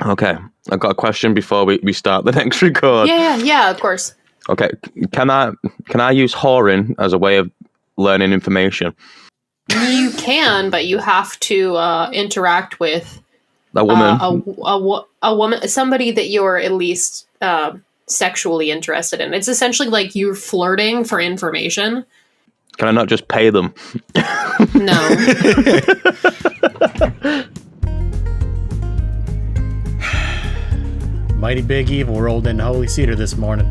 Okay, I've got a question before we start the next record. Yeah, of course. Okay, can I use whoring as a way of learning information? You can, but you have to interact with A woman. a woman, somebody that you're at least sexually interested in. It's essentially like you're flirting for information. Can I not just pay them? No. Mighty big evil rolled into Holy Cedar this morning.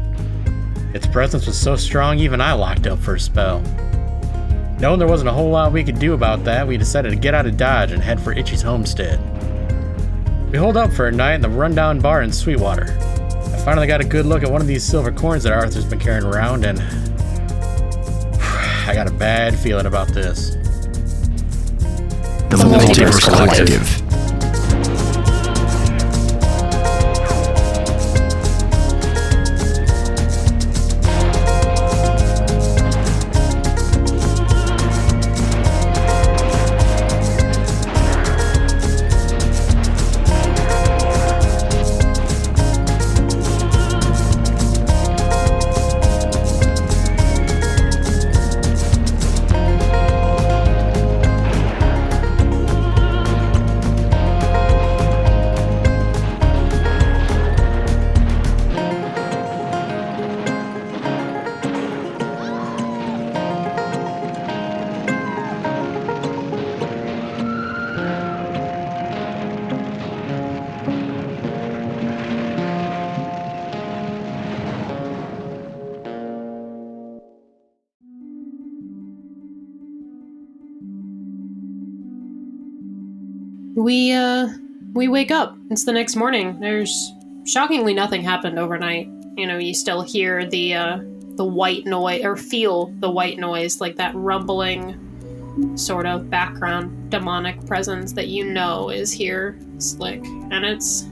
Its presence was so strong even I locked up for a spell. Knowing there wasn't a whole lot we could do about that, we decided to get out of Dodge and head for Itchy's homestead. We holed up for a night in the rundown bar in Sweetwater. I finally got a good look at one of these silver coins that Arthur's been carrying around, and I got a bad feeling about this. The Multiverse Collective. We wake up. It's the next morning. There's shockingly nothing happened overnight. You know, you still hear the white noise, or feel the white noise, like that rumbling sort of background demonic presence that you know is here, Slick. And it's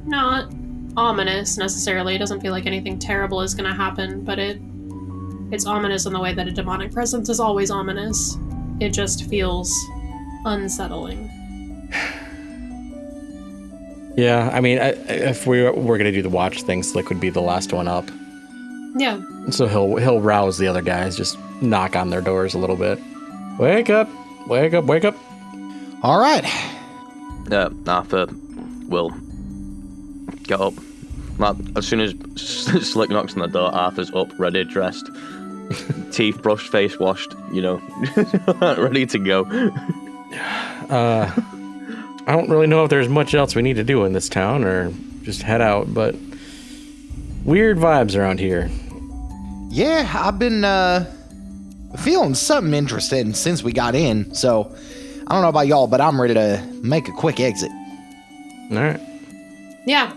not ominous necessarily. It doesn't feel like anything terrible is gonna happen, but it's ominous in the way that a demonic presence is always ominous. It just feels unsettling. Yeah, I mean, if we were going to do the watch thing, Slick would be the last one up. Yeah. So he'll rouse the other guys, just knock on their doors a little bit. Wake up, wake up, wake up. All right. Arthur will get up. As soon as Slick knocks on the door, Arthur's up, ready, dressed, teeth brushed, face washed, ready to go. I don't really know if there's much else we need to do in this town or just head out, but weird vibes around here. Yeah, I've been feeling something interesting since we got in, so I don't know about y'all, but I'm ready to make a quick exit. All right. Yeah,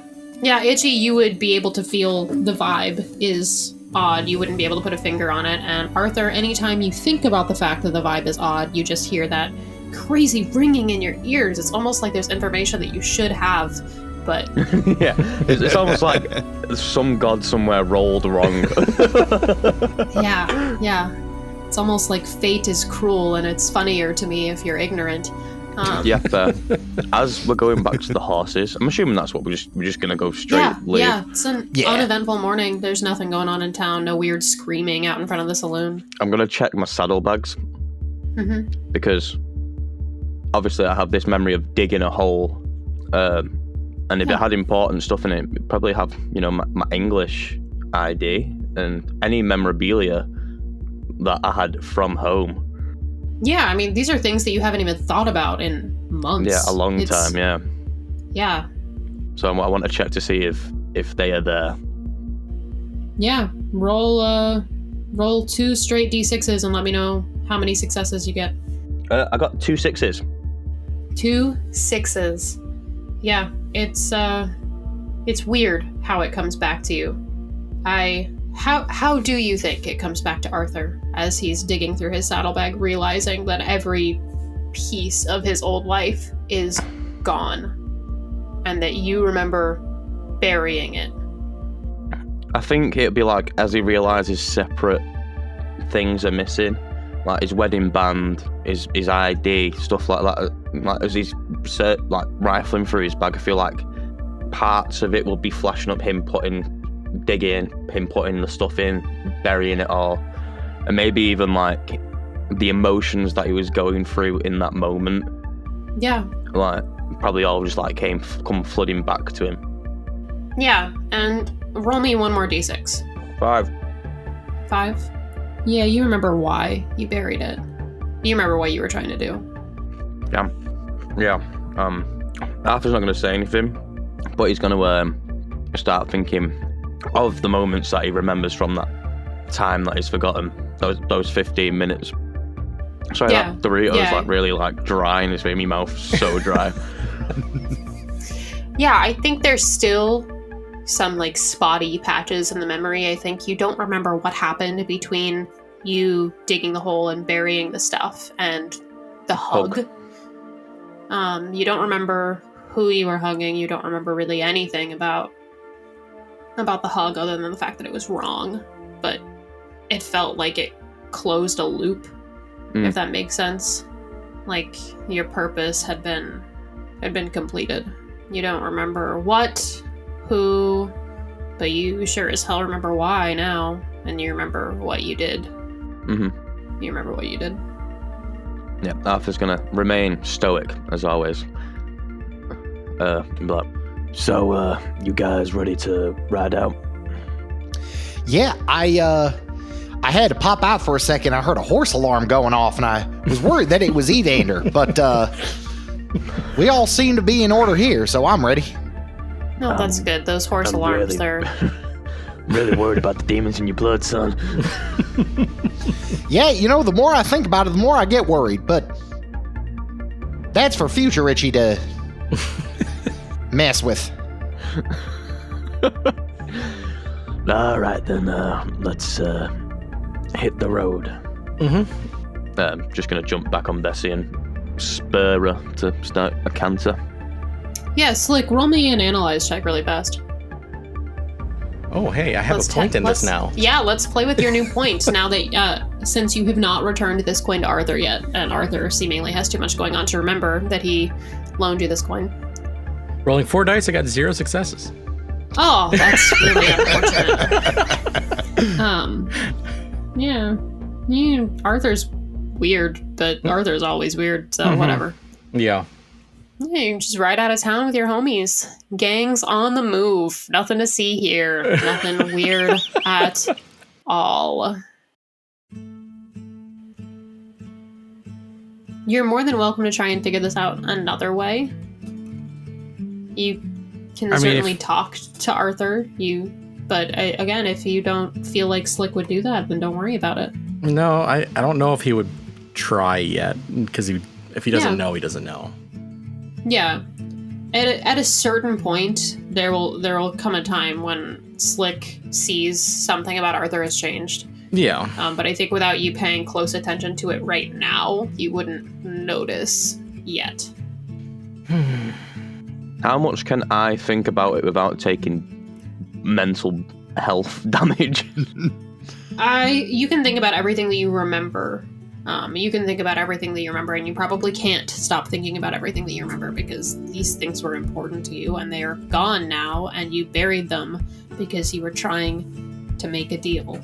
Itchy, you would be able to feel the vibe is odd. You wouldn't be able to put a finger on it. And Arthur, anytime you think about the fact that the vibe is odd, you just hear that crazy ringing in your ears. It's almost like there's information that you should have, but yeah, it's almost like some god somewhere rolled wrong. yeah, it's almost like fate is cruel, and it's funnier to me if you're ignorant. Yeah, fair. As we're going back to the horses, I'm assuming that's what we're just gonna go straight. Yeah, it's an uneventful morning. There's nothing going on in town. No weird screaming out in front of the saloon. I'm gonna check my saddlebags because obviously I have this memory of digging a hole, and if it had important stuff in it, it'd probably have my English ID and any memorabilia that I had from home. Yeah, I mean, these are things that you haven't even thought about in months. Yeah, a long time, yeah. Yeah. So I want to check to see if they are there. Yeah, roll 2 straight D6s and let me know how many successes you get. I got 2 6s. 2 6s. Yeah, it's weird how it comes back to you. How do you think it comes back to Arthur as he's digging through his saddlebag, realizing that every piece of his old life is gone and that you remember burying it? I think it'd be like as he realizes separate things are missing, like his wedding band, his ID, stuff like that. Like as he's rifling through his bag, I feel like parts of it will be flashing up, him digging, him putting the stuff in, burying it all, and maybe even like the emotions that he was going through in that moment. Yeah. Like probably all just like come flooding back to him. Yeah, and roll me one more d6. 5. 5? Yeah, you remember why you buried it. You remember what you were trying to do. Yeah. Arthur's not going to say anything, but he's going to start thinking of the moments that he remembers from that time that he's forgotten. Those 15 minutes. Sorry, Yeah. that Dorito's Yeah. like really like dry, and it's made my mouth so dry. Yeah, I think there's still some like spotty patches in the memory. I think you don't remember what happened between you digging the hole and burying the stuff and the hug. You don't remember who you were hugging. You don't remember really anything about the hug other than the fact that it was wrong. But it felt like it closed a loop, if that makes sense. Like your purpose had been completed. You don't remember what, who, but you sure as hell remember why now, and you remember what you did. Mm-hmm. You remember what you did. Yeah, Arthur's gonna remain stoic as always. But so, you guys ready to ride out? Yeah, I had to pop out for a second. I heard a horse alarm going off, and I was worried that it was Evander, but we all seem to be in order here, so I'm ready. No, that's good. Those horse I'm alarms, really- they're... Really worried about the demons in your blood, son. Yeah, you know, the more I think about it, the more I get worried, but that's for future Richie to mess with. All right, then, let's hit the road. Just gonna jump back on Bessie and spur her to start a canter. Yeah, Slick, roll me an analyze check really fast. Oh, hey, I have a point in this now. Yeah, let's play with your new points now that, since you have not returned this coin to Arthur yet, and Arthur seemingly has too much going on to remember that he loaned you this coin. Rolling 4 dice, I got 0 successes. Oh, that's really unfortunate. Yeah. Arthur's weird, but Arthur's always weird, so whatever. Yeah. Yeah, you can just ride out of town with your homies. Gang's on the move. Nothing to see here. Nothing weird at all. You're more than welcome to try and figure this out another way. You can certainly talk to Arthur. But again, if you don't feel like Slick would do that, then don't worry about it. No, I don't know if he would try yet, because if he doesn't know, he doesn't know. Yeah. At a certain point, there will come a time when Slick sees something about Arthur has changed. Yeah. But I think without you paying close attention to it right now, you wouldn't notice yet. How much can I think about it without taking mental health damage? You can think about everything that you remember. You can think about everything that you remember, and you probably can't stop thinking about everything that you remember because these things were important to you, and they are gone now, and you buried them because you were trying to make a deal.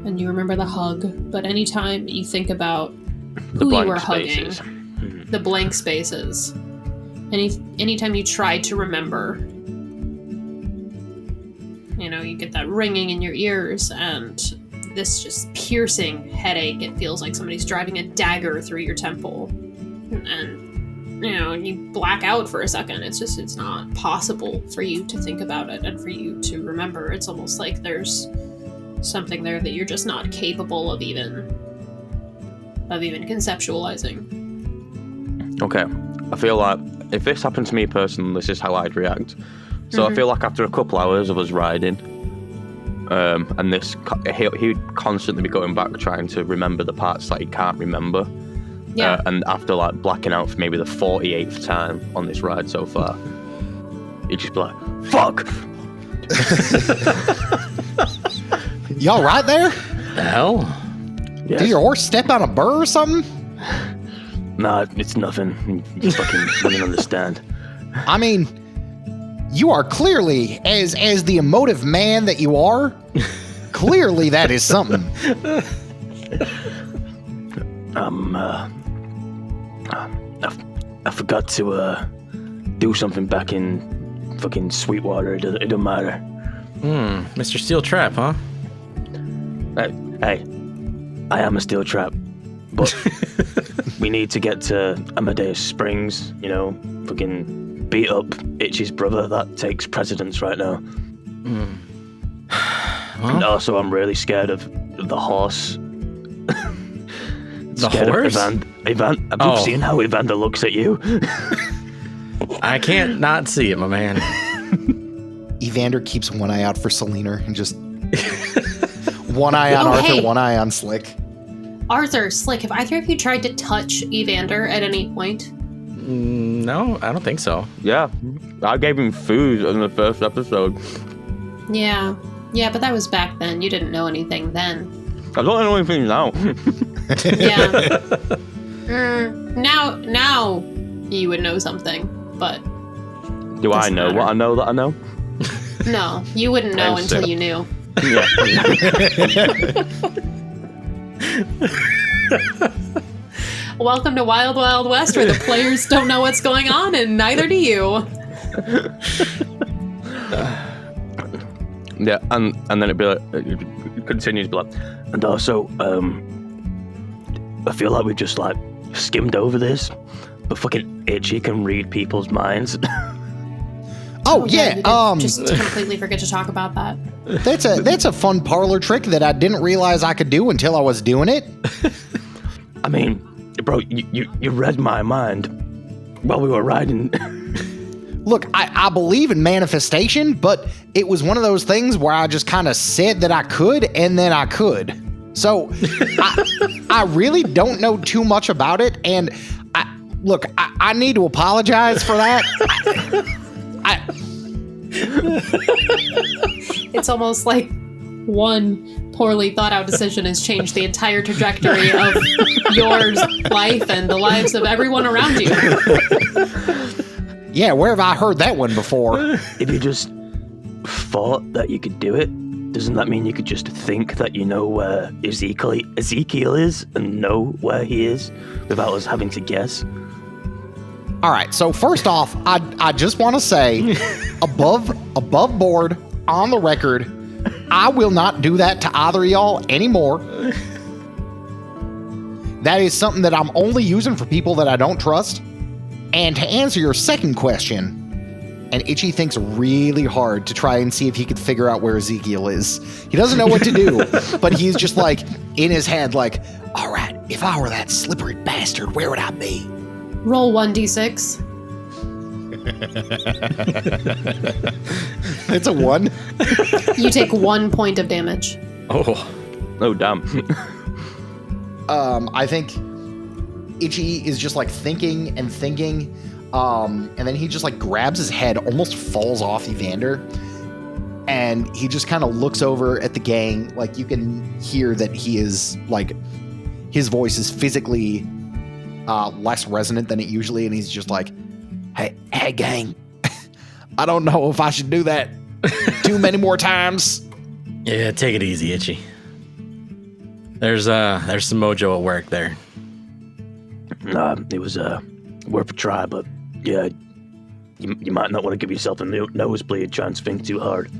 And you remember the hug, but anytime you think about who you were hugging, the blank spaces, anytime you try to remember, you get that ringing in your ears, and this just piercing headache. It feels like somebody's driving a dagger through your temple, and you black out for a second. It's not possible for you to think about it and for you to remember. It's almost like there's something there that you're just not capable of even conceptualizing. Okay, I feel like if this happened to me personally, this is how I'd react. So I feel like after a couple hours of us riding, and he'd constantly be going back trying to remember the parts that he can't remember. Yeah. And after like blacking out for maybe the 48th time on this ride so far, he'd just be like, "Fuck!" Y'all right there? The hell? Yes. Did your horse step on a burr or something? Nah, it's nothing. You fucking wouldn't understand. I mean, you are clearly, as the emotive man that you are, clearly that is something. I forgot to do something back in fucking Sweetwater. It don't matter. Mr. Steel Trap, huh? Hey, I am a steel trap, but we need to get to Amadeus Springs. You know, fucking beat up Itchy's brother. That takes precedence right now. Well, And also, I'm really scared of the horse. the horse? Have you seen how Evander looks at you? I can't not see it, my man. Evander keeps one eye out for Selena and just one eye on Arthur, hey. one eye on Slick. Arthur, Slick, have either of you tried to touch Evander at any point? No, I don't think so. Yeah, I gave him food in the first episode. Yeah, but that was back then. You didn't know anything then. I don't know anything now. Yeah. Now you would know something, but Do I Doesn't know matter. what I know that I know? no, you wouldn't know I'm until sick. you knew. Yeah. Welcome to Wild Wild West, where the players don't know what's going on, and neither do you. Yeah, and then it'd be like, it continues to be like, And also, I feel like we just like skimmed over this, but fucking Itchy can read people's minds. Oh you yeah, did just completely forget to talk about that. that's a fun parlor trick that I didn't realize I could do until I was doing it. I mean, bro, you read my mind while we were riding. Look, I believe in manifestation, but it was one of those things where I just kind of said that I could, and then I could. So I really don't know too much about it, and I need to apologize for that. It's almost like one poorly thought out decision has changed the entire trajectory of your life and the lives of everyone around you. Yeah, where have I heard that one before? If you just thought that you could do it, doesn't that mean you could just think that you know where Ezekiel is and know where he is without us having to guess? All right, so first off, I just want to say, above board, on the record, I will not do that to either of y'all anymore. That is something that I'm only using for people that I don't trust. And to answer your second question, and Itchy thinks really hard to try and see if he could figure out where Ezekiel is. He doesn't know what to do, but he's just like, in his head, like, all right, if I were that slippery bastard, where would I be? Roll 1d6. It's a 1. You take 1 point of damage. oh damn. I think Itchy is just like thinking and thinking, and then he just like grabs his head, almost falls off Evander, and he just kind of looks over at the gang. Like you can hear that he is like, his voice is physically less resonant than it usually, and he's just like, hey gang, I don't know if I should do that too many more times. Yeah, take it easy, Itchy. There's some mojo at work there. It was worth a try, but yeah, you might not want to give yourself a nosebleed trying to think too hard.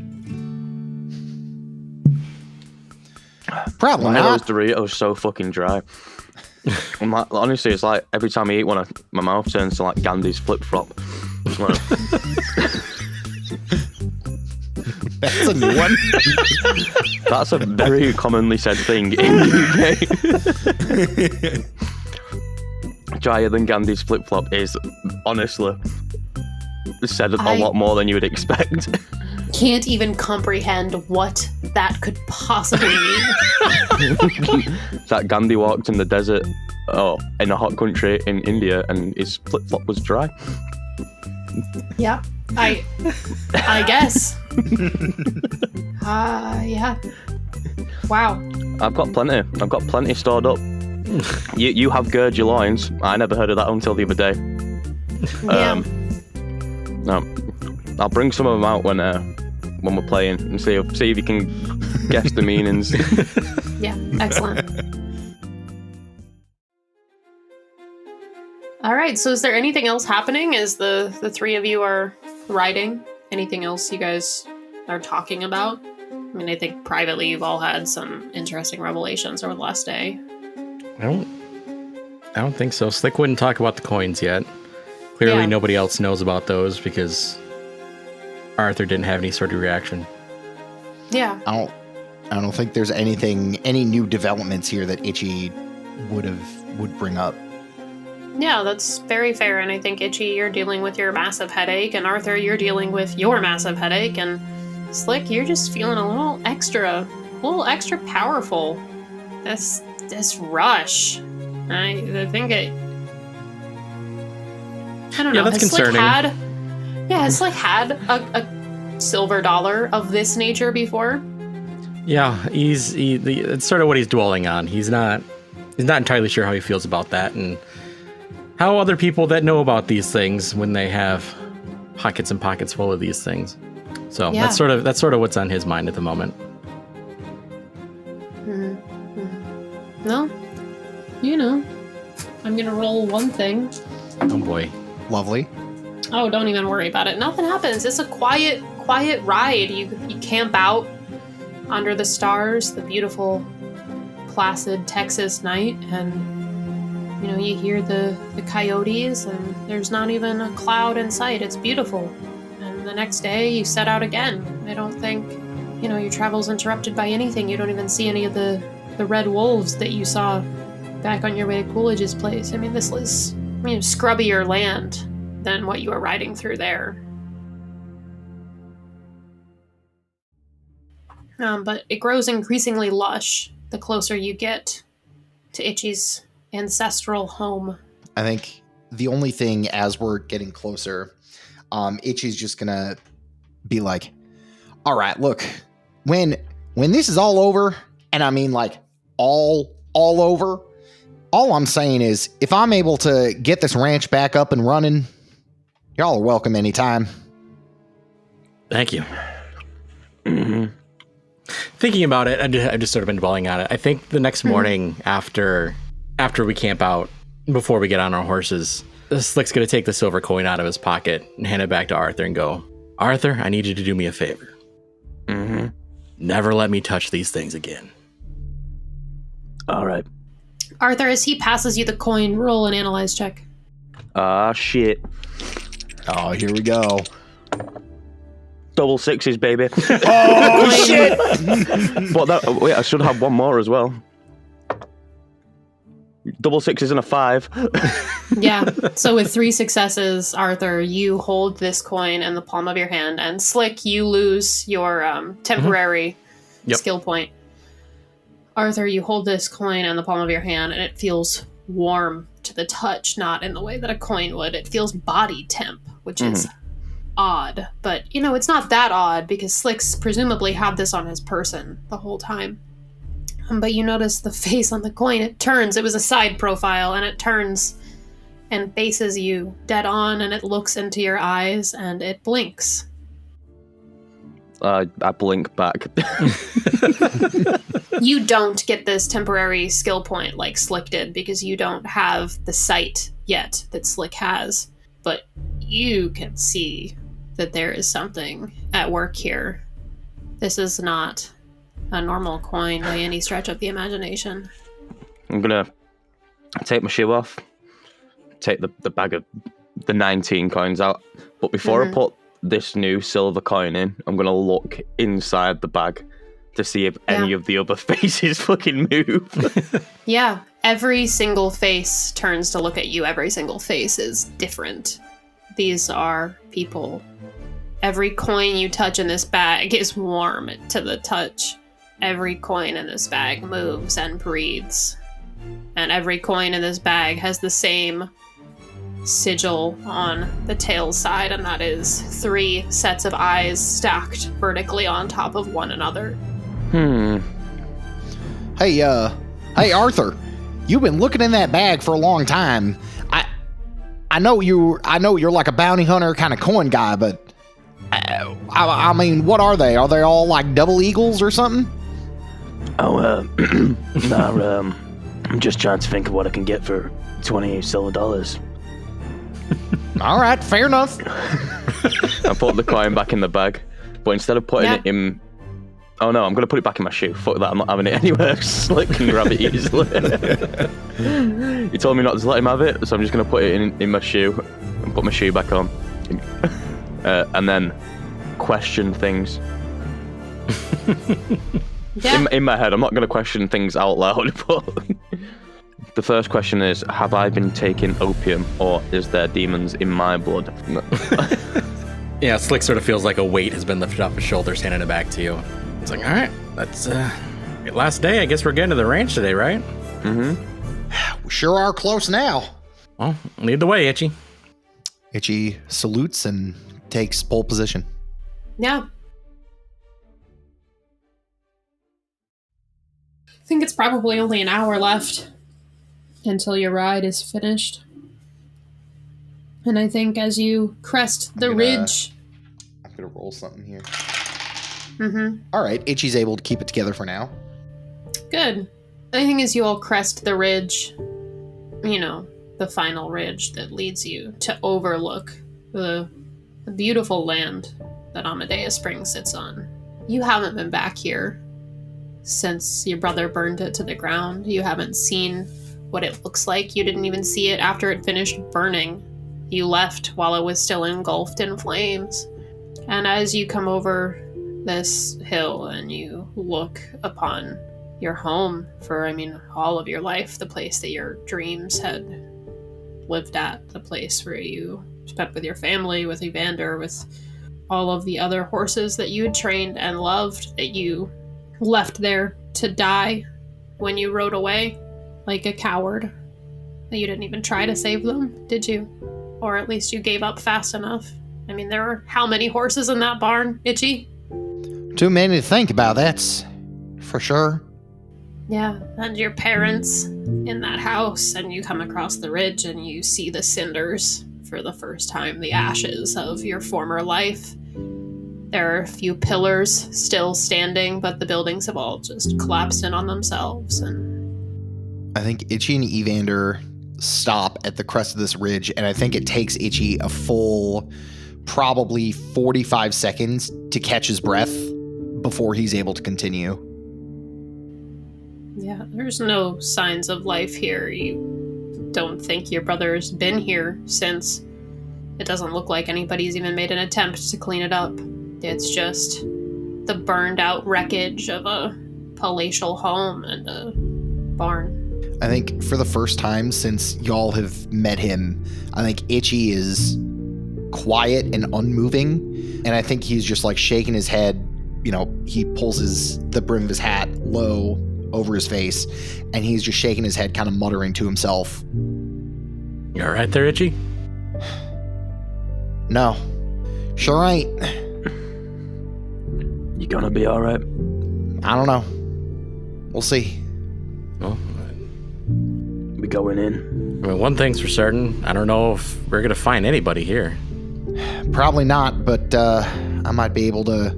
Probably Why are not. those Doritos so fucking dry? I'm like, honestly, it's like every time I eat one, my mouth turns to like Gandhi's flip-flop. It's like, That's a new one. that's a very commonly said thing in the UK. Drier than Gandhi's flip-flop is, honestly, said a lot more than you would expect. Can't even comprehend what that could possibly mean. That Gandhi walked in the desert, in a hot country in India, and his flip-flop was dry. Yeah, I guess. Yeah. Wow. I've got plenty stored up. You have gird your loins. I never heard of that until the other day. Yeah. No. I'll bring some of them out when we're playing and see if you can guess the meanings. Yeah, excellent. All right, so is there anything else happening as the three of you are riding? Anything else you guys are talking about? I mean, I think privately you've all had some interesting revelations over the last day. I don't think so. Slick wouldn't talk about the coins yet. Clearly nobody else knows about those because Arthur didn't have any sort of reaction. Yeah. I don't think there's any new developments here that Itchy would bring up. Yeah, that's very fair. And I think, Itchy, you're dealing with your massive headache, and Arthur, you're dealing with your massive headache, and Slick, you're just feeling a little extra powerful. This rush. I think I don't know. Yeah, that's concerning. Has Slick had a silver dollar of this nature before? Yeah, it's sort of what he's dwelling on. He's not entirely sure how he feels about that, and how other people that know about these things when they have pockets and pockets full of these things. So that's sort of what's on his mind at the moment. Mm-hmm. Well, I'm gonna roll one thing. Oh boy. Lovely. Oh, don't even worry about it. Nothing happens. It's a quiet ride. You camp out under the stars, the beautiful, placid Texas night, and you hear the coyotes, and there's not even a cloud in sight. It's beautiful. And the next day, you set out again. I don't think, your travel's interrupted by anything. You don't even see any of the red wolves that you saw back on your way to Coolidge's place. I mean, this is scrubbier land than what you were riding through there. But it grows increasingly lush the closer you get to Itchy's ancestral home. I think the only thing as we're getting closer, Itchy's just gonna be like, all right, look, when this is all over, and I mean like all over, all I'm saying is if I'm able to get this ranch back up and running, y'all are welcome anytime. Thank you. Mm-hmm. Thinking about it, I've just sort of been dwelling on it. I think the next morning after we camp out, before we get on our horses, Slick's going to take the silver coin out of his pocket and hand it back to Arthur and go, Arthur, I need you to do me a favor. Mm-hmm. Never let me touch these things again. All right. Arthur, as he passes you the coin, roll an analyze check. Shit. Oh, here we go. Double sixes, baby. Oh, shit! Wait, I should have one more as well. Double sixes and a 5. Yeah, so with 3 successes, Arthur, you hold this coin in the palm of your hand, and Slick, you lose your temporary skill point. Arthur, you hold this coin in the palm of your hand, and it feels warm to the touch, not in the way that a coin would. It feels body temp, which is odd. But, it's not that odd, because Slick's presumably had this on his person the whole time. But you notice the face on the coin, it turns. It was a side profile, and it turns and faces you dead on, and it looks into your eyes, and it blinks. I blink back. You don't get this temporary skill point like Slick did, because you don't have the sight yet that Slick has. But you can see that there is something at work here. This is not a normal coin by any stretch of the imagination. I'm gonna take my shoe off, take the bag of the 19 coins out, but before I put this new silver coin in, I'm gonna look inside the bag to see if any of the other faces fucking move. Yeah, every single face turns to look at you. Every single face is different. These are people. Every coin you touch in this bag is warm to the touch. Every coin in this bag moves and breathes. And every coin in this bag has the same sigil on the tail side, and that is 3 sets of eyes stacked vertically on top of one another. Hey, Arthur, you've been looking in that bag for a long time. I know you're like a bounty hunter kind of coin guy, but I mean, what are they? Are they all like double eagles or something? Oh, nah, I'm just trying to think of what I can get for $28 silver. All right, fair enough. I put the coin back in the bag, but instead of putting it in... Oh no, I'm going to put it back in my shoe. Fuck that, I'm not having it anywhere. Slick can grab it easily. He told me not to let him have it, so I'm just going to put it in my shoe and put my shoe back on. And then question things. Yeah. In my head, I'm not going to question things out loud, but... The first question is, have I been taking opium, or is there demons in my blood? Yeah, Slick sort of feels like a weight has been lifted off his shoulders, handing it back to you. He's like, all right, that's last day. I guess we're getting to the ranch today, right? We sure are close now. Well, lead the way, Itchy. Itchy salutes and takes pole position. Yeah. I think it's probably only an hour left until your ride is finished. And I think as you crest the ridge... I'm going to roll something here. Mm-hmm. All right, Itchy's able to keep it together for now. Good. I think as you all crest the ridge, you know, the final ridge that leads you to overlook the beautiful land that Amadeus Springs sits on. You haven't been back here since your brother burned it to the ground. You haven't seen what it looks like. You didn't even see it after it finished burning. You left while it was still engulfed in flames. And as you come over this hill and you look upon your home for, all of your life, the place that your dreams had lived at, the place where you spent with your family, with Evander, with all of the other horses that you had trained and loved, that you left there to die when you rode away like a coward. You didn't even try to save them, did you? Or at least you gave up fast enough. There were how many horses in that barn, Itchy? Too many to think about, that's for sure. Yeah, and your parents in that house, and you come across the ridge and you see the cinders for the first time, the ashes of your former life. There are a few pillars still standing, but the buildings have all just collapsed in on themselves. And I think Itchy and Evander stop at the crest of this ridge, and I think it takes Itchy a full probably 45 seconds to catch his breath before he's able to continue. Yeah, there's no signs of life here. You don't think your brother's been here since. It doesn't look like anybody's even made an attempt to clean it up. It's just the burned out wreckage of a palatial home and a barn. I think for the first time since y'all have met him, I think Itchy is quiet and unmoving, and I think he's just like shaking his head. He pulls the brim of his hat low over his face, and he's just shaking his head, kind of muttering to himself. You all right there, Itchy? No, sure ain't. You gonna be all right? I don't know. We'll see. Well, We going in? one thing's for certain. I don't know if we're going to find anybody here. Probably not, but I might be able to.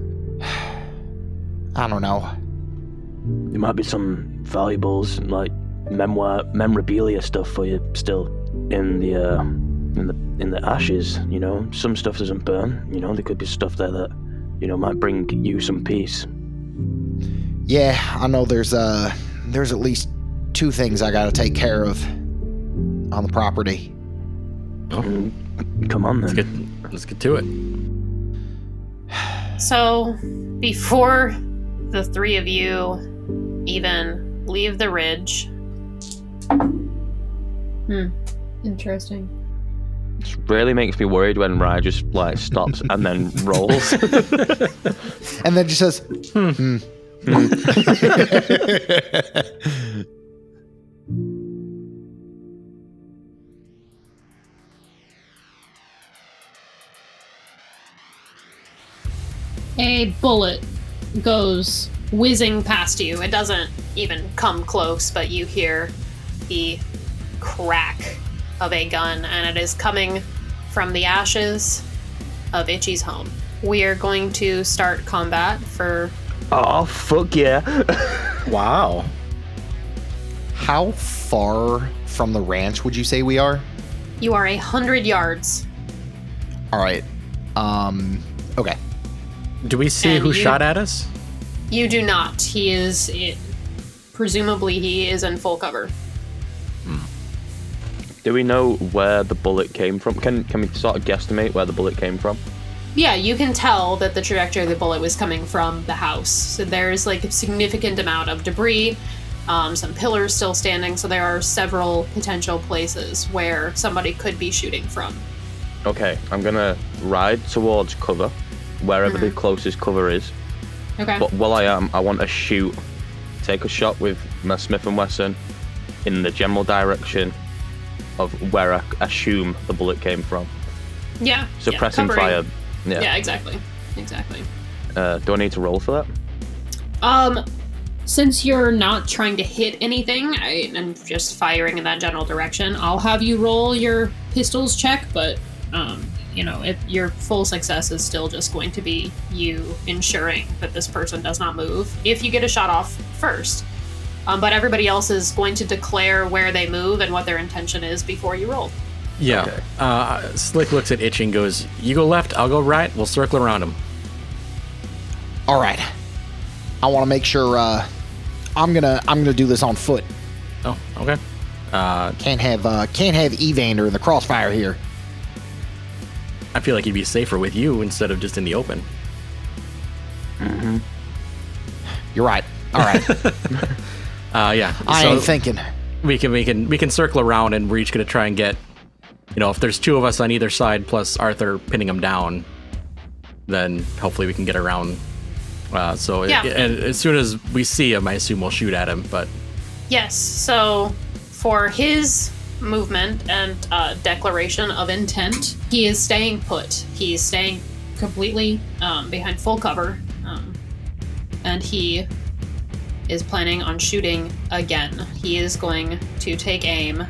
I don't know. There might be some valuables, like memorabilia stuff for you still in the ashes. Some stuff doesn't burn. There could be stuff there that might bring you some peace. Yeah, I know. There's at least 2 things I got to take care of on the property. Oh, come on then. Let's get to it. So, before the 3 of you even leave the ridge... Interesting. It really makes me worried when Rye just stops and then rolls. And then just says, A bullet goes whizzing past you. It doesn't even come close, but you hear the crack of a gun, and it is coming from the ashes of Itchy's home. we are going to start combat for... Oh, fuck yeah. Wow. How far from the ranch would you say we are? You are 100 yards. All right. Okay. Do we see And who you- shot at us? You do not. Presumably he is in full cover. Do we know where the bullet came from? Can we sort of guesstimate where the bullet came from? Yeah, you can tell that the trajectory of the bullet was coming from the house. So there's like a significant amount of debris, some pillars still standing, so there are several potential places where somebody could be shooting from. Okay, I'm gonna ride towards cover, wherever the closest cover is. Okay. But while I am, I want to take a shot with my Smith & Wesson in the general direction of where I assume the bullet came from. Yeah. Suppressing covering. fire. Yeah. Yeah, exactly. Exactly. Do I need to roll for that? Since you're not trying to hit anything, I'm just firing in that general direction, I'll have you roll your pistols check, but, if your full success is still just going to be you ensuring that this person does not move if you get a shot off first. But everybody else is going to declare where they move and what their intention is before you roll. Yeah. Okay. Slick looks at Itchy and goes, "You go left, I'll go right. We'll circle around him." All right. I want to make sure. I'm gonna do this on foot. Oh, okay. Can't have Evander in the crossfire here. I feel like he'd be safer with you instead of just in the open. You're right. All right. Yeah. I ain't thinking. We can circle around, and we're each gonna try and get, if there's two of us on either side plus Arthur pinning him down, then hopefully we can get around. And as soon as we see him, I assume we'll shoot at him. But Yes, so for his movement and declaration of intent, he is staying put. He's staying completely behind full cover, and he is planning on shooting again. He is going to take aim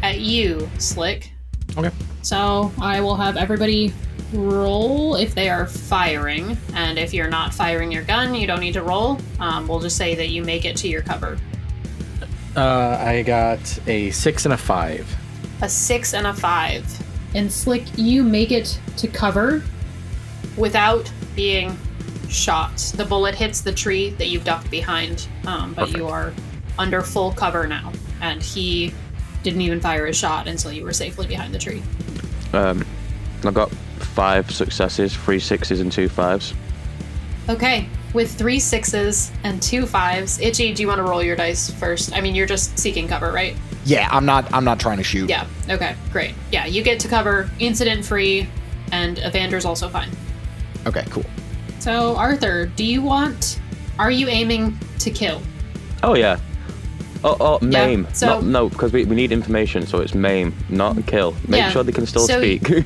at you, Slick. okay. So I will have everybody roll if they are firing, and if you're not firing your gun, you don't need to roll. We'll just say that you make it to your cover. I got a 6 and a 5. A 6 and a 5. And Slick, you make it to cover without being shot. The bullet hits the tree that you've ducked behind, but Perfect. you are under full cover now, and he didn't even fire a shot until you were safely behind the tree. I've got 5 successes, 3 6s, and 2 5s. Okay, with 3 6s and 2 5s, Itchy, do you want to roll your dice first? I mean, you're just seeking cover, right? Yeah, I'm not trying to shoot. Yeah, okay, great. Yeah, you get to cover, incident-free, and Evander's also fine. Okay, cool. So, Arthur, are you aiming to kill? Oh yeah. Oh, Yeah, maim. so- No, because we need information, so it's maim, not kill. Make Yeah, sure they can still so- speak.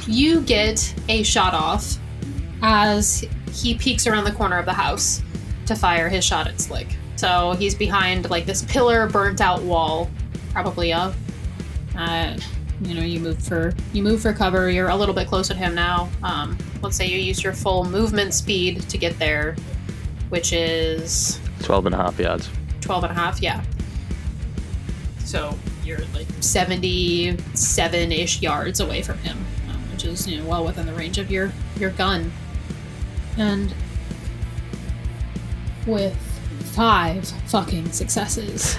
You get a shot off as he peeks around the corner of the house to fire his shot at Slick. So he's behind like this pillar, burnt out wall, probably up. You move for cover. You're a little bit closer to him now. Let's say you use your full movement speed to get there, which is 12 and a half yards. 12 and a half, yeah. So you're like 77-ish yards away from him, which is well within the range of your gun. And with 5 fucking successes,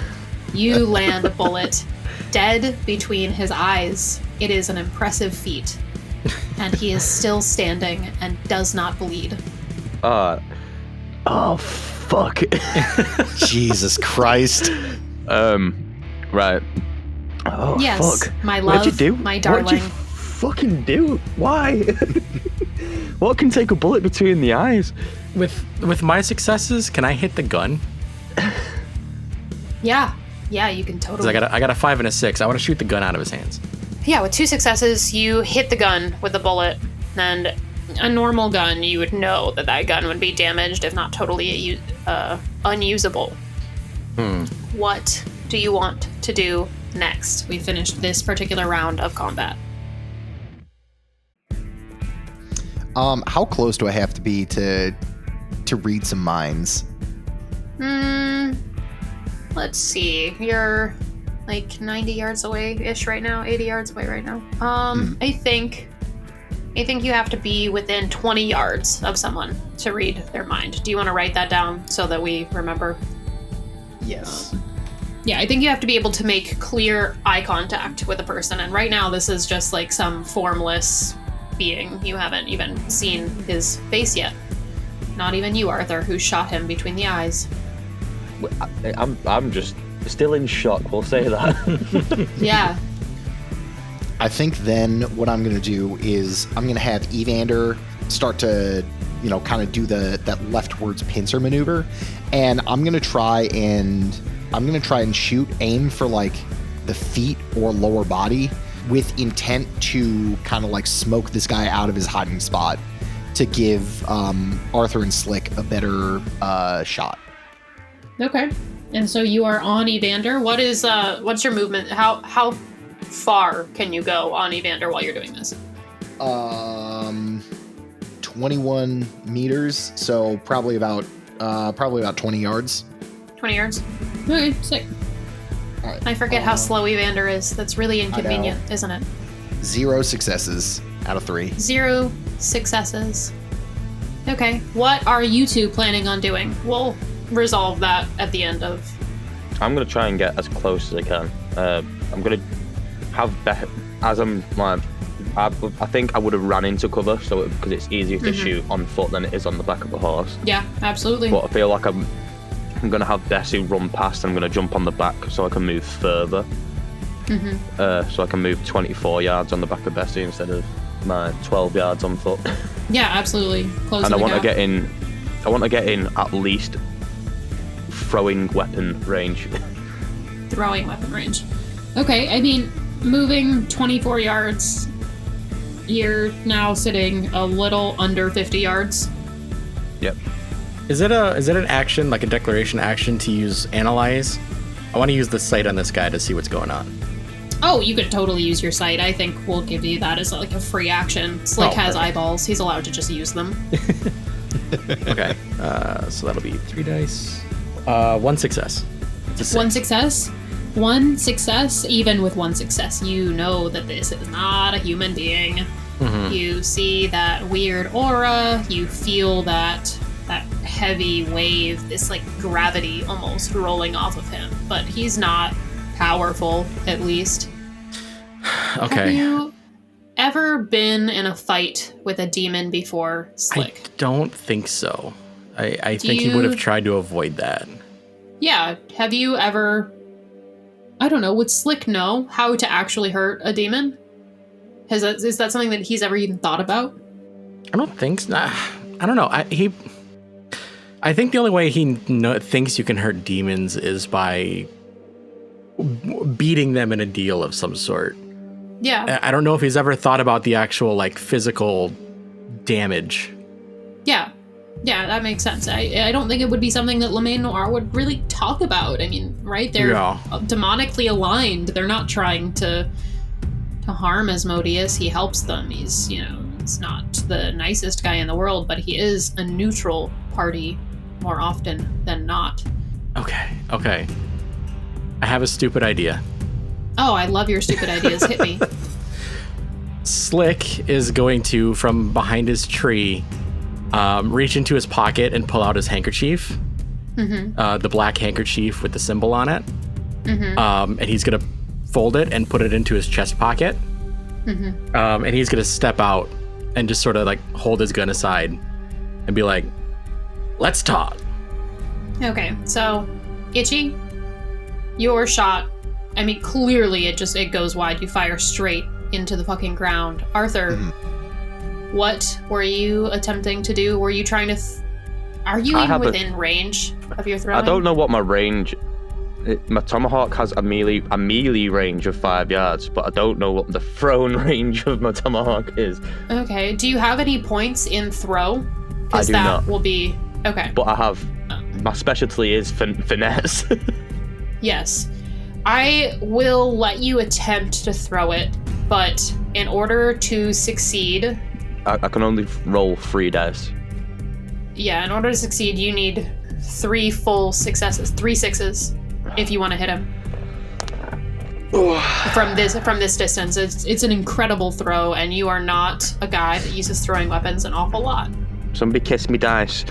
you land a bullet dead between his eyes. It is an impressive feat, and he is still standing and does not bleed. Oh fuck. Jesus Christ. Right. Oh Yes, fuck. my love, What'd you do? my darling. What'd you fucking do? Why? What can take a bullet between the eyes? With my successes, can I hit the gun? Yeah, you can 'Cause totally. I got a 5 and a 6. I want to shoot the gun out of his hands. Yeah, with 2 successes, you hit the gun with the bullet, and a normal gun, you would know that gun would be damaged, if not totally unusable. What do you want to do next? We finished this particular round of combat. How close do I have to be to read some minds? Let's see. You're like 90 yards away-ish right now, 80 yards away right now. I think you have to be within 20 yards of someone to read their mind. Do you want to write that down so that we remember? Yes. Yeah, I think you have to be able to make clear eye contact with a person. And right now, this is just like some formless being. You haven't even seen his face yet. Not even you, Arthur, who shot him between the eyes. I'm just still in shock. We'll say that. Yeah. I think then what I'm going to do is I'm going to have Evander start to, kind of do that leftwards pincer maneuver, and I'm going to try and aim for like the feet or lower body with intent to kind of like smoke this guy out of his hiding spot to give Arthur and Slick a better shot. Okay. And so you are on Evander. What's your movement? How far can you go on Evander while you're doing this? 21 meters, so probably about 20 yards. 20 yards? Okay, sick. All right. I forget how slow Evander is. That's really inconvenient, isn't it? 0 successes out of 3. 0 successes. Okay, what are you two planning on doing? We'll resolve that at the end of... I'm going to try and get as close as I can. I'm going to have... As I'm like... I think I would have ran into cover because it's easier to shoot on foot than it is on the back of a horse. Yeah, absolutely. But I feel like I'm going to have Bessie run past. I'm going to jump on the back so I can move further. So I can move 24 yards on the back of Bessie instead of my 12 yards on foot. Yeah, absolutely. Close and the I want gap. to get in. I want to get in at least throwing weapon range. Throwing weapon range. Okay, I mean, moving 24 yards, you're now sitting a little under 50 yards. Yep. Is it an action, like a declaration action, to use analyze? I want to use the sight on this guy to see what's going on. Oh, you could totally use your sight. I think we'll give you that as like a free action. Slick has eyeballs. He's allowed to just use them. Okay. So that'll be 3 dice. 1 success. It's a 1 6. success. 1 success. Even with 1 success, you know that this is not a human being. You see that weird aura. You feel that heavy wave, this like gravity almost rolling off of him. But he's not powerful, at least. Okay. Have you ever been in a fight with a demon before, Slick? I don't think so. I think he would have tried to avoid that. Yeah. Have you ever... I don't know, would Slick know how to actually hurt a demon? Is that something that he's ever even thought about? I don't think so. I don't know. I think the only way he thinks you can hurt demons is by beating them in a deal of some sort. Yeah. I don't know if he's ever thought about the actual like physical damage. Yeah. Yeah, that makes sense. I don't think it would be something that LeMay Noir would really talk about. I mean, right? They're demonically aligned. They're not trying to harm Asmodeus. He helps them. He's not the nicest guy in the world, but he is a neutral party more often than not. Okay. I have a stupid idea. Oh, I love your stupid ideas. Hit me. Slick is going to, from behind his tree, reach into his pocket and pull out his handkerchief. The black handkerchief with the symbol on it. And he's going to fold it and put it into his chest pocket. And he's going to step out and just sort of like hold his gun aside and be like, let's talk. Okay, so Itchy, your shot, I mean, clearly it goes wide. You fire straight into the fucking ground. Arthur, what were you attempting to do? Were you trying to... Are you even within range of your throwing? I don't know what my range... My tomahawk has a melee range of 5 yards, but I don't know what the thrown range of my tomahawk is. Okay, do you have any points in throw? I do not. Will be... Okay. But I have... My specialty is finesse. Yes. I will let you attempt to throw it, but in order to succeed, I can only roll 3 dice. Yeah, in order to succeed, you need 3 full successes, 3 sixes, if you want to hit him. From this distance, it's an incredible throw, and you are not a guy that uses throwing weapons an awful lot. Somebody kiss me dice.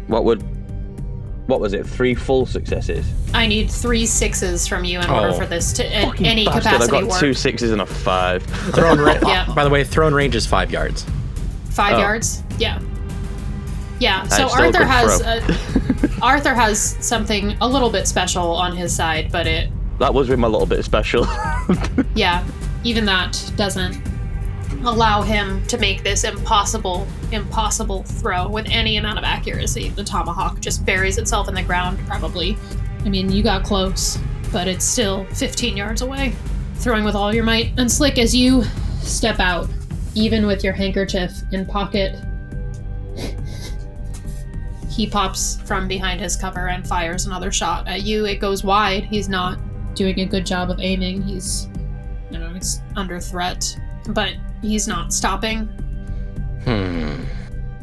What was it? 3 full successes? I need 3 sixes from you in order for this to any Bastard, capacity I got work. 2 6s and a 5. Yeah. By the way, thrown range is 5 yards. 5 yards? Yeah. Yeah, so That's still a good Arthur has something a little bit special on his side, but That was with my little bit special. yeah, even that doesn't allow him to make this impossible throw with any amount of accuracy. The tomahawk just buries itself in the ground, probably. I mean, you got close, but it's still 15 yards away. Throwing with all your might. And Slick, as you step out, even with your handkerchief in pocket, he pops from behind his cover and fires another shot at you. It goes wide. He's not doing a good job of aiming. He's under threat, but he's not stopping.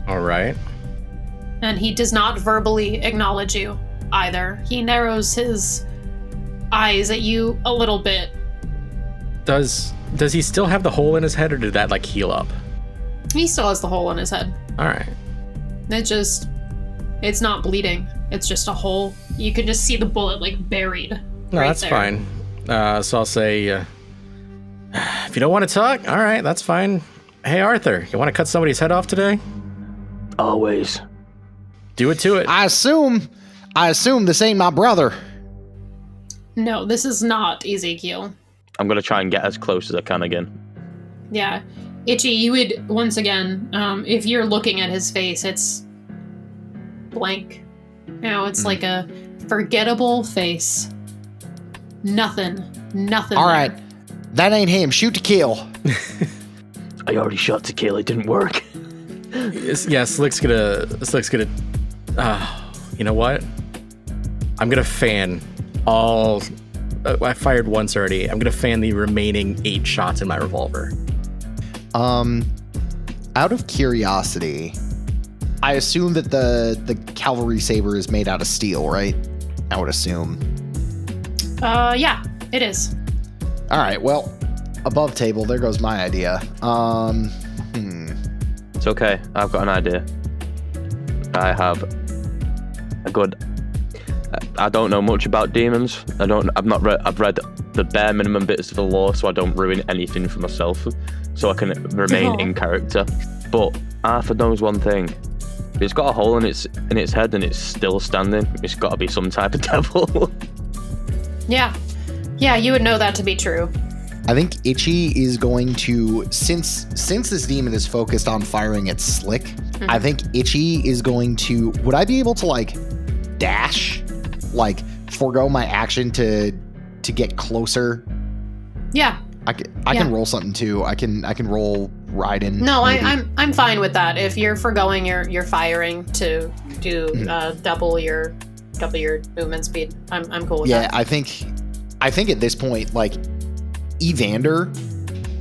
All right. And he does not verbally acknowledge you either. He narrows his eyes at you a little bit. Does he still have the hole in his head, or did that heal up? He still has the hole in his head. All right. It's not bleeding. It's just a hole. You can just see the bullet buried. No, right that's there. fine. So I'll say, if you don't want to talk, all right, that's fine. Hey, Arthur, you want to cut somebody's head off today? Always. Do it to it. I assume this ain't my brother. No, this is not Ezekiel. I'm going to try and get as close as I can again. Yeah. Itchy, you would, once again, if you're looking at his face, it's blank. It's like a forgettable face. Nothing. All right, that ain't him. Shoot to kill. I already shot to kill. It didn't work. Yeah, Slick's gonna. You know what? I'm gonna fan all. I fired once already. I'm gonna fan the remaining 8 shots in my revolver. Out of curiosity, I assume that the cavalry saber is made out of steel, right? I would assume. Yeah, it is. All right, well, above table, there goes my idea. It's okay. I've got an idea. I have a good. I don't know much about demons. I've read the bare minimum bits of the lore, so I don't ruin anything for myself, so I can remain in character. But Arthur knows one thing. If it's got a hole in its head and it's still standing, it's got to be some type of devil. Yeah, you would know that to be true. I think Itchy is going to, since this demon is focused on firing at Slick, I think Itchy is going to, would I be able to dash? Forego my action to get closer? Yeah. I can roll something too. I can roll riding. No, I'm fine with that. If you're foregoing your firing to do double your movement speed, I'm cool with that. Yeah, I think at this point, Evander,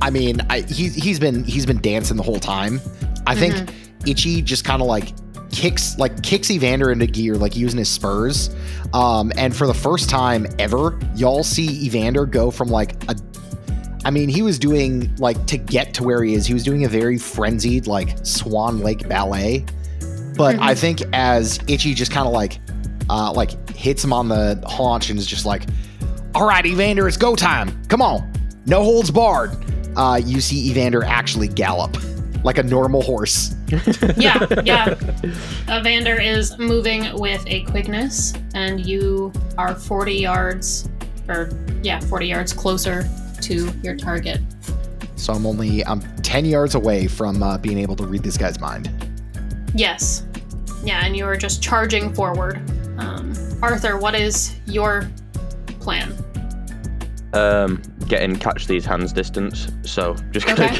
I mean, he's been dancing the whole time. I think Itchy just kind of kicks Evander into gear, using his spurs. And for the first time ever, y'all see Evander go from he was doing to get to where he is, he was doing a very frenzied Swan Lake ballet. But I think as Itchy just kind of hits him on the haunch and is just all right, Evander, it's go time. Come on. No holds barred. You see Evander actually gallop like a normal horse. Yeah. Evander is moving with a quickness, and you are 40 yards closer to your target. So I'm 10 yards away from being able to read this guy's mind. Yes. Yeah, and you are just charging forward. Arthur, what is your plan? Catch these hands distance. So just gonna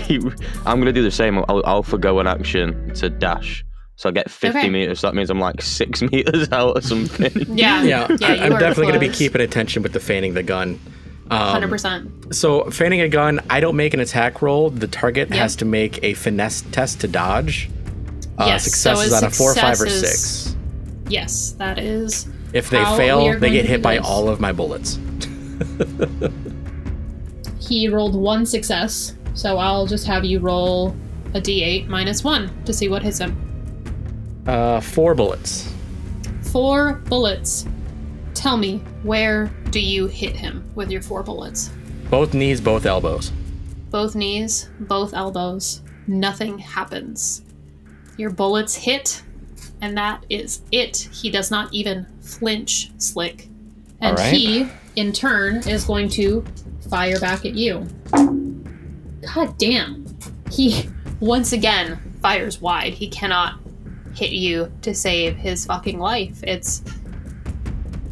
I'm gonna do the same. I'll forgo an action to dash. So I get 50 meters. So that means I'm 6 meters out or something. Yeah. I'm definitely gonna be keeping attention with the fanning the gun. 100%. So, feigning a gun, I don't make an attack roll. The target has to make a finesse test to dodge. Yes, success so is on a 4, 5, or success 6. Yes, that is. If they how we fail, are they going get to hit do by this. all of my bullets. He rolled 1 success, so I'll just have you roll a d8 minus 1 to see what hits him. 4 bullets. 4 bullets. Tell me, where do you hit him with your 4 bullets? Both knees, both elbows. Both knees, both elbows. Nothing happens. Your bullets hit, and that is it. He does not even flinch, Slick. And All right. he, in turn, is going to fire back at you. God damn. He, once again, fires wide. He cannot hit you to save his fucking life. It's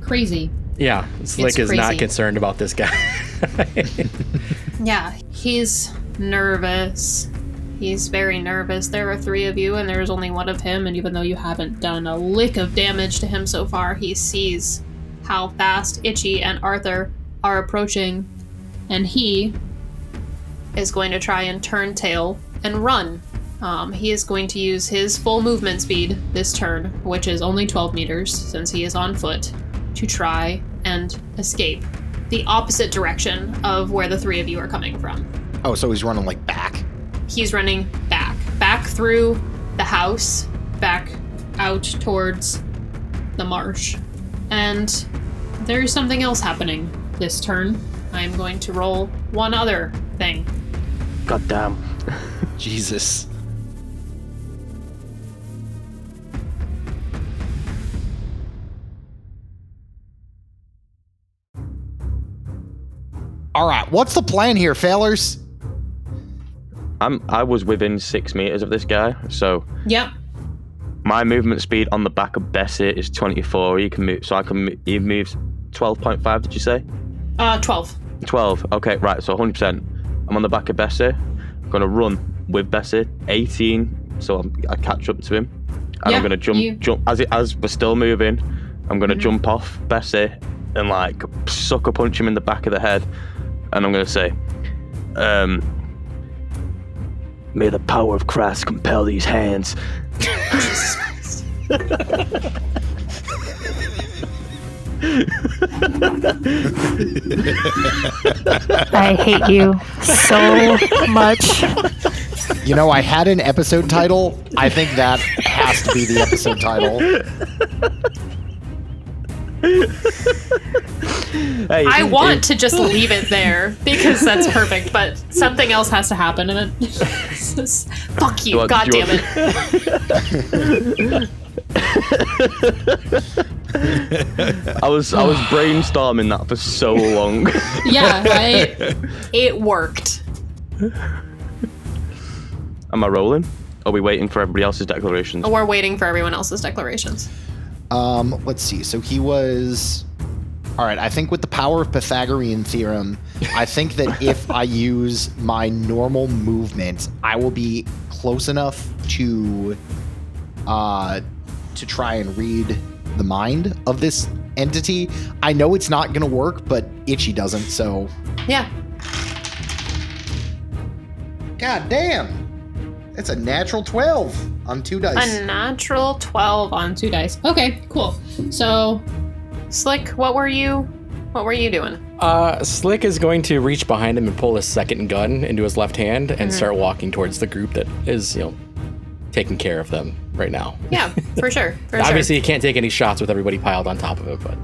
crazy. Yeah, Slick is not crazy. concerned about this guy. Yeah, he's nervous. He's very nervous. There are 3 of you, and there's only 1 of him, and even though you haven't done a lick of damage to him so far, he sees how fast Itchy and Arthur are approaching, and he is going to try and turn tail and run. He is going to use his full movement speed this turn, which is only 12 meters, since he is on foot, to try and escape the opposite direction of where the 3 of you are coming from. Oh, so he's running like back. He's running back through the house, back out towards the marsh. And there's something else happening this turn. I'm going to roll one other thing. God damn. Jesus. All right, what's the plan here, fellers? I was within 6 meters of this guy, so Yep. my movement speed on the back of Bessie is 24. He can move, so I can. He moves 12.5. Did you say? 12. 12. Okay, right. So 100%. I'm on the back of Bessie. I'm gonna run with Bessie. 18. So I catch up to him, and Yeah, I'm gonna jump as we're still moving. I'm gonna jump off Bessie and like sucker punch him in the back of the head, and I'm gonna say, May the power of Christ compel these hands. Jesus Christ. I hate you so much. You know, I had an episode title. I think that has to be the episode title. hey, I want to just leave it there because that's perfect, but something else has to happen and it. Fuck you, What, god do you damn want- it. I was brainstorming that for so long. Yeah, right? It worked. Am I rolling? Are we waiting for everybody else's declarations? We're waiting for everyone else's declarations. Let's see. So he was... All right, I think with the power of Pythagorean theorem, I think that if I use my normal movement, I will be close enough to try and read the mind of this entity. I know it's not going to work, but Itchy doesn't, so... Yeah. God damn! It's a natural 12 on 2 dice. A natural 12 on 2 dice. Okay, cool. So, Slick, what were you doing? Slick is going to reach behind him and pull his second gun into his left hand and start walking towards the group that is, taking care of them right now. Yeah, for sure. Obviously, he can't take any shots with everybody piled on top of him, but...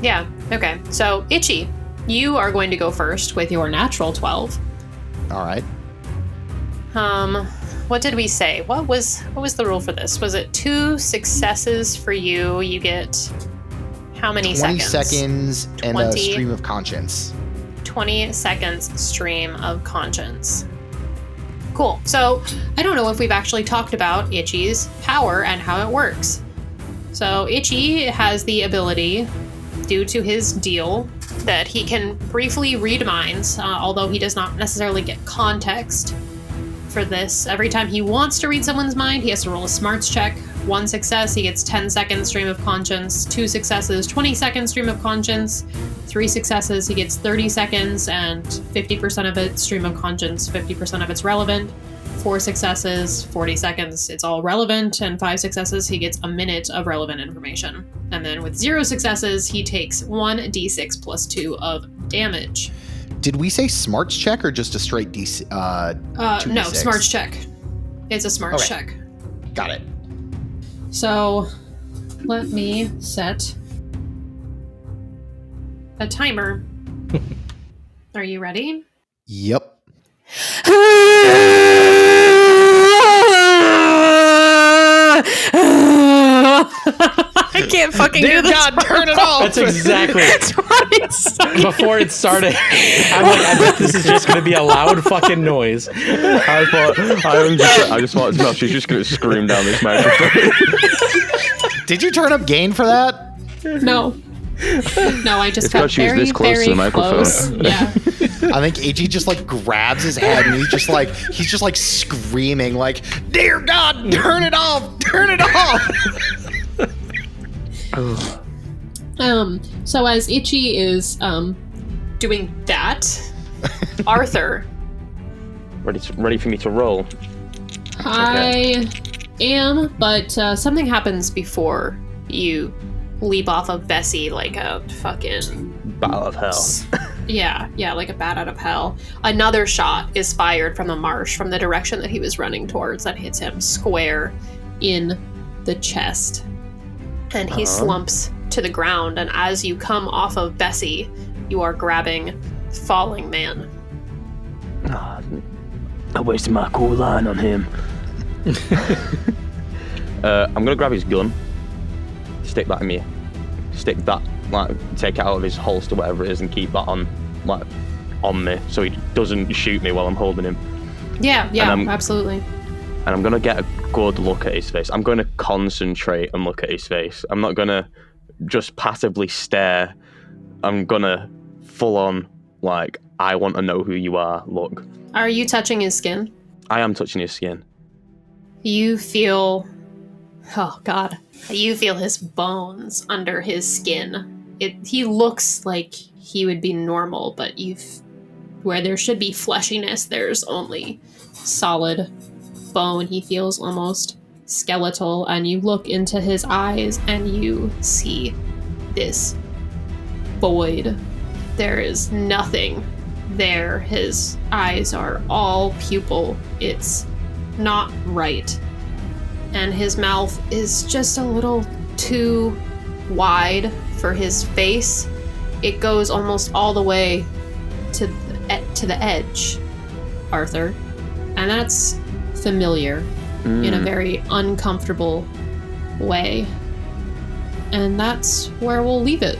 Yeah, okay. So, Itchy, you are going to go first with your natural 12. All right. What did we say? What was the rule for this? Was it 2 successes for you? You get how many 20 seconds? seconds and 20. a stream of conscience. 20 seconds stream of conscience. Cool. So, I don't know if we've actually talked about Itchy's power and how it works. So, Itchy has the ability, due to his deal, that he can briefly read minds, although he does not necessarily get context for this. Every time he wants to read someone's mind, he has to roll a smarts check. 1 success, he gets 10 seconds stream of conscience. 2 successes, 20 seconds stream of conscience. 3 successes, he gets 30 seconds and 50% of it stream of conscience, 50% of it's relevant. 4 successes, 40 seconds, it's all relevant. And 5 successes, he gets a minute of relevant information. And then with 0 successes, he takes 1d6 plus 2 of damage. Did we say smarts check or just a straight DC? No, smarts check. It's a smarts check. Got it. So, let me set a timer. Are you ready? Yep. I can't fucking Dear do this. God, turn it off! That's exactly before it started. I'm like, I bet this is just going to be a loud fucking noise. I just thought no, she's just going to scream down this microphone. Did you turn up gain for that? No. No, I just It's got because she was very, this close to very the microphone. close. Yeah. I think AG just like grabs his head and he's just like screaming like, "Dear God, turn it off! Turn it off!" So as Itchy is doing that, Arthur, ready for me to roll. I am, but something happens before you leap off of Bessie like a fucking Battle of hell. yeah, like a bat out of hell. Another shot is fired from the marsh from the direction that he was running towards that hits him square in the chest. And he slumps to the ground, and as you come off of Bessie, you are grabbing Falling Man. I wasted my cool line on him. I'm going to grab his gun, stick that, like, take it out of his holster, whatever it is, and keep that on me, so he doesn't shoot me while I'm holding him. Yeah, absolutely. And I'm going to get a good look at his face. I'm going to concentrate and look at his face. I'm not going to just passively stare. I'm going to full on, like, I want to know who you are, look. Are you touching his skin? I am touching his skin. You feel... Oh, God. You feel his bones under his skin. He looks like he would be normal, but where there should be fleshiness, there's only solid bone. He feels almost skeletal, and you look into his eyes and you see this void. There is nothing there. His eyes are all pupil. It's not right. And his mouth is just a little too wide for his face. It goes almost all the way to the edge, Arthur. And that's familiar in a very uncomfortable way. And that's where we'll leave it.